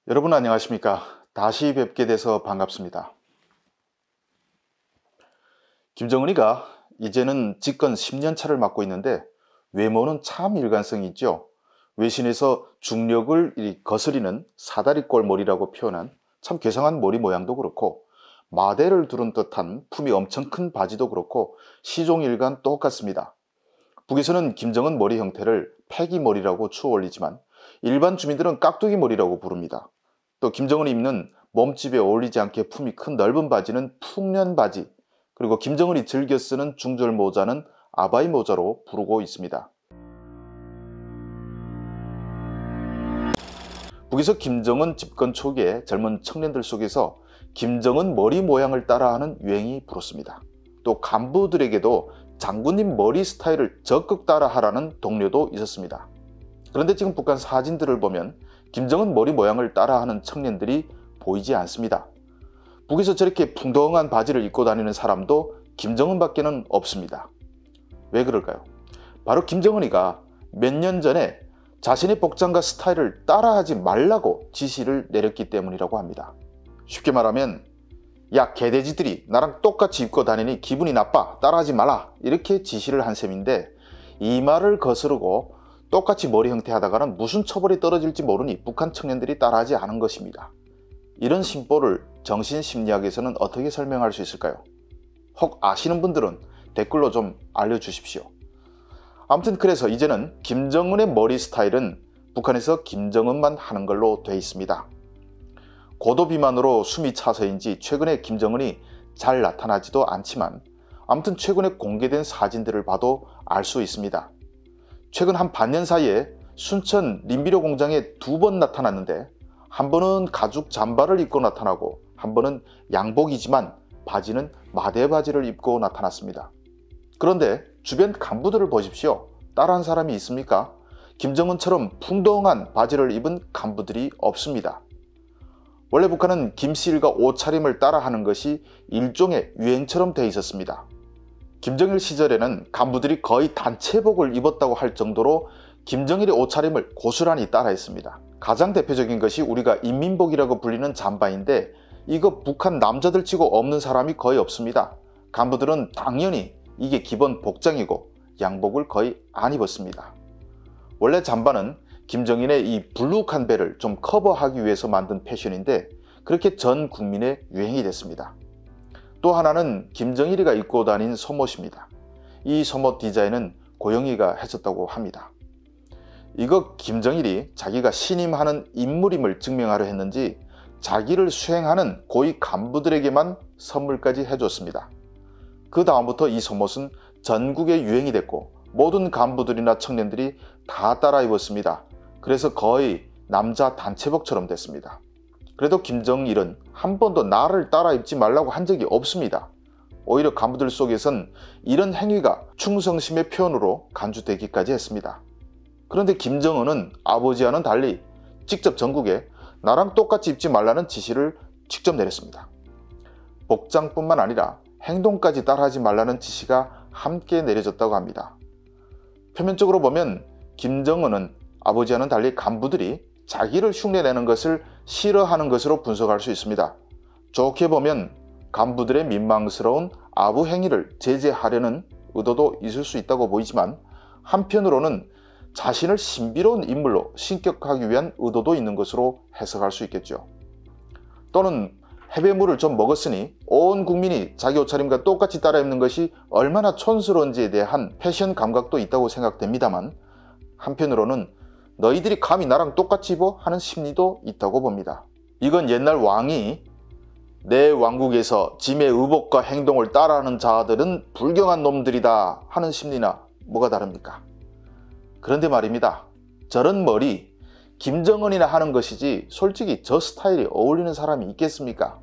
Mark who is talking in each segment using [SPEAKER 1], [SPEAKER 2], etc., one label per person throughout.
[SPEAKER 1] 여러분 안녕하십니까? 다시 뵙게 돼서 반갑습니다. 김정은이가 이제는 집권 10년 차를 맡고 있는데 외모는 참 일관성이 있죠. 외신에서 중력을 거스리는 사다리꼴 머리라고 표현한 참 괴상한 머리 모양도 그렇고 마대를 두른 듯한 품이 엄청 큰 바지도 그렇고 시종일관 똑같습니다. 북에서는 김정은 머리 형태를 패기머리라고 추어올리지만 일반 주민들은 깍두기 머리라고 부릅니다. 또 김정은이 입는 몸집에 어울리지 않게 품이 큰 넓은 바지는 풍년 바지, 그리고 김정은이 즐겨 쓰는 중절 모자는 아바이 모자로 부르고 있습니다. 북에서 김정은 집권 초기에 젊은 청년들 속에서 김정은 머리 모양을 따라하는 유행이 불었습니다. 또 간부들에게도 장군님 머리 스타일을 적극 따라하라는 동료도 있었습니다. 그런데 지금 북한 사진들을 보면 김정은 머리 모양을 따라하는 청년들이 보이지 않습니다. 북에서 저렇게 풍덩한 바지를 입고 다니는 사람도 김정은밖에는 없습니다. 왜 그럴까요? 바로 김정은이가 몇 년 전에 자신의 복장과 스타일을 따라하지 말라고 지시를 내렸기 때문이라고 합니다. 쉽게 말하면 야 개돼지들이 나랑 똑같이 입고 다니니 기분이 나빠, 따라하지 말라, 이렇게 지시를 한 셈인데, 이 말을 거스르고 똑같이 머리 형태 하다가는 무슨 처벌이 떨어질지 모르니 북한 청년들이 따라하지 않은 것입니다. 이런 심보를 정신심리학에서는 어떻게 설명할 수 있을까요? 혹 아시는 분들은 댓글로 좀 알려주십시오. 아무튼 그래서 이제는 김정은의 머리 스타일은 북한에서 김정은만 하는 걸로 돼 있습니다. 고도 비만으로 숨이 차서인지 최근에 김정은이 잘 나타나지도 않지만 아무튼 최근에 공개된 사진들을 봐도 알 수 있습니다. 최근 한 반년 사이에 순천 림비료 공장에 2번 나타났는데, 한 번은 가죽 잠바를 입고 나타나고 한 번은 양복이지만 바지는 마대 바지를 입고 나타났습니다. 그런데 주변 간부들을 보십시오. 따라한 사람이 있습니까? 김정은처럼 풍덩한 바지를 입은 간부들이 없습니다. 원래 북한은 김씨일과 옷차림을 따라하는 것이 일종의 유행처럼 돼 있었습니다. 김정일 시절에는 간부들이 거의 단체복을 입었다고 할 정도로 김정일의 옷차림을 고스란히 따라했습니다. 가장 대표적인 것이 우리가 인민복이라고 불리는 잠바인데, 이거 북한 남자들 치고 없는 사람이 거의 없습니다. 간부들은 당연히 이게 기본 복장이고 양복을 거의 안 입었습니다. 원래 잠바는 김정일의 이 불룩한 배를 좀 커버하기 위해서 만든 패션인데, 그렇게 전 국민의 유행이 됐습니다. 또 하나는 김정일이가 입고 다닌 속옷입니다. 이 속옷 디자인은 고영희가 했었다고 합니다. 이거 김정일이 자기가 신임하는 인물임을 증명하려 했는지 자기를 수행하는 고위 간부들에게만 선물까지 해줬습니다. 그 다음부터 이 속옷은 전국에 유행이 됐고 모든 간부들이나 청년들이 다 따라 입었습니다. 그래서 거의 남자 단체복처럼 됐습니다. 그래도 김정일은 한 번도 나를 따라 입지 말라고 한 적이 없습니다. 오히려 간부들 속에선 이런 행위가 충성심의 표현으로 간주되기까지 했습니다. 그런데 김정은은 아버지와는 달리 직접 전국에 나랑 똑같이 입지 말라는 지시를 직접 내렸습니다. 복장뿐만 아니라 행동까지 따라하지 말라는 지시가 함께 내려졌다고 합니다. 표면적으로 보면 김정은은 아버지와는 달리 간부들이 자기를 흉내내는 것을 싫어하는 것으로 분석할 수 있습니다. 좋게 보면 간부들의 민망스러운 아부 행위를 제재하려는 의도도 있을 수 있다고 보이지만, 한편으로는 자신을 신비로운 인물로 신격하기 위한 의도도 있는 것으로 해석할 수 있겠죠. 또는 해배물을 좀 먹었으니 온 국민이 자기 옷차림과 똑같이 따라 입는 것이 얼마나 촌스러운지에 대한 패션 감각도 있다고 생각됩니다만, 한편으로는 너희들이 감히 나랑 똑같이 입어? 하는 심리도 있다고 봅니다. 이건 옛날 왕이 내 왕국에서 짐의 의복과 행동을 따라하는 자들은 불경한 놈들이다 하는 심리나 뭐가 다릅니까? 그런데 말입니다. 저런 머리 김정은이나 하는 것이지 솔직히 저 스타일이 어울리는 사람이 있겠습니까?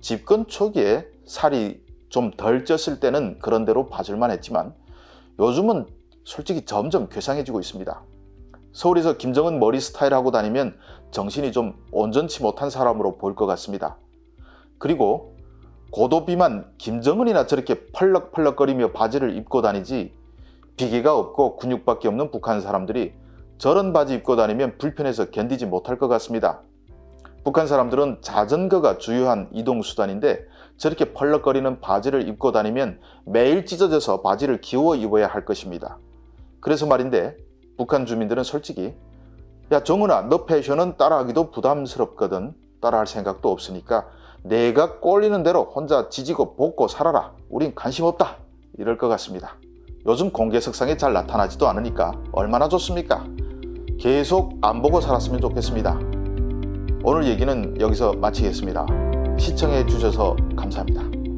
[SPEAKER 1] 집권 초기에 살이 좀 덜 쪘을 때는 그런 대로 봐줄만 했지만 요즘은 솔직히 점점 괴상해지고 있습니다. 서울에서 김정은 머리 스타일 하고 다니면 정신이 좀 온전치 못한 사람으로 보일 것 같습니다. 그리고 고도 비만 김정은이나 저렇게 펄럭펄럭거리며 바지를 입고 다니지, 비계가 없고 근육밖에 없는 북한 사람들이 저런 바지 입고 다니면 불편해서 견디지 못할 것 같습니다. 북한 사람들은 자전거가 주요한 이동수단인데 저렇게 펄럭거리는 바지를 입고 다니면 매일 찢어져서 바지를 기워 입어야 할 것입니다. 그래서 말인데 북한 주민들은 솔직히 야 정은아 너 패션은 따라하기도 부담스럽거든. 따라할 생각도 없으니까 내가 꼴리는 대로 혼자 지지고 볶고 살아라. 우린 관심 없다. 이럴 것 같습니다. 요즘 공개석상에 잘 나타나지도 않으니까 얼마나 좋습니까? 계속 안 보고 살았으면 좋겠습니다. 오늘 얘기는 여기서 마치겠습니다. 시청해 주셔서 감사합니다.